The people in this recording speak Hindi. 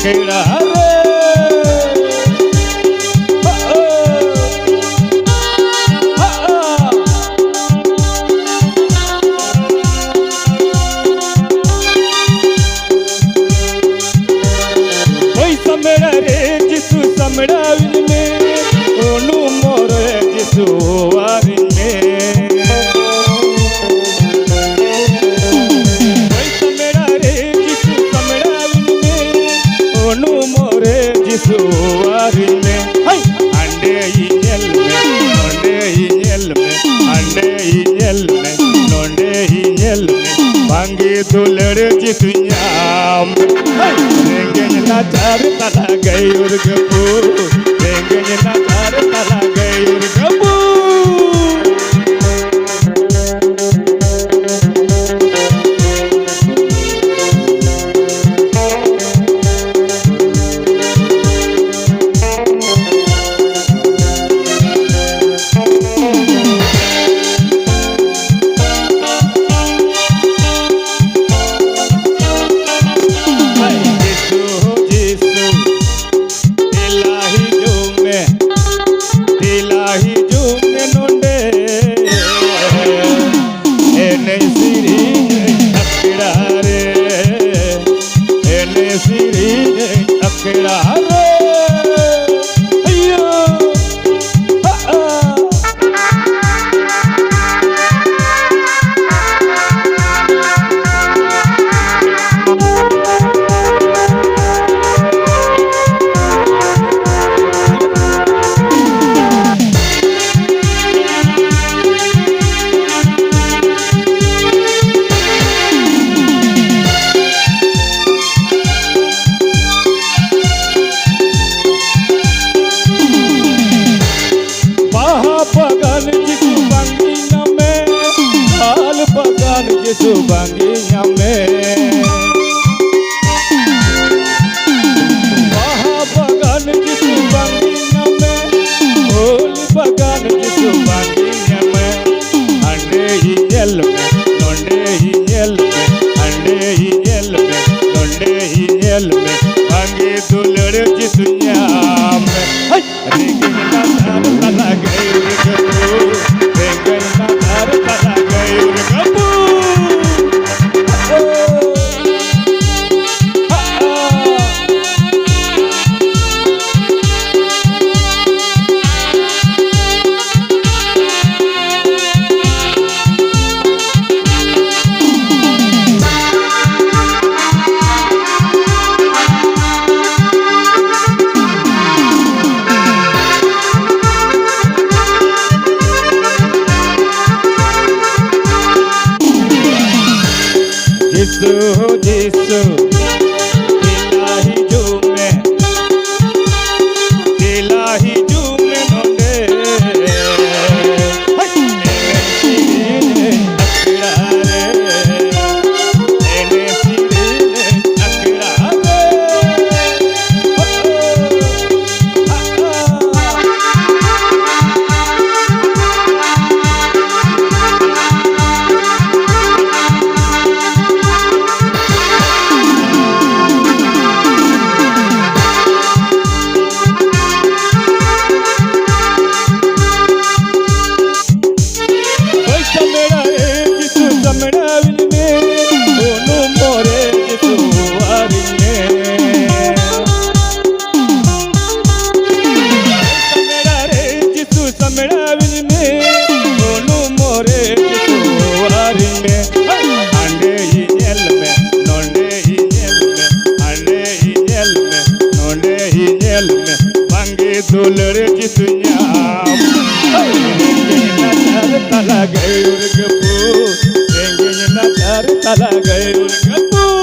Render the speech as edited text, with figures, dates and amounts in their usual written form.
अखेड़ा रे समड़ा रे जिसु समड़ा में ओनू मोर जिसु वारी में समड़ा रे जिसु समड़ा में ओनू मोर जिसु वारी में अंडे इल में नोंडे इल में अंडे इल में नोंडे इल में भांगी दुलड़ जिसु नाम चार तला गई उर्गपू देंगे ना चार तला गई उर्गपू जिसु बांगिया में बगान जिसु बांगिया में फूल बगान जिसु बांगिया में अंडे ही जल में नोंडे ही जल में अंडे ही जल में नोंडे ही जल में बांगी दुलड़ जिसु नाम में रेंगना तार तला गई उर्गपू रेंगना तार तला गई उर्गपू जिसु जिसु दिलाही झूमे नोंडे अखड़ा रे एने सिरे अखड़ा रे दुलड़ जिसु नाम तला गई उर्गपू रेंगना तार तला गई उर्गपू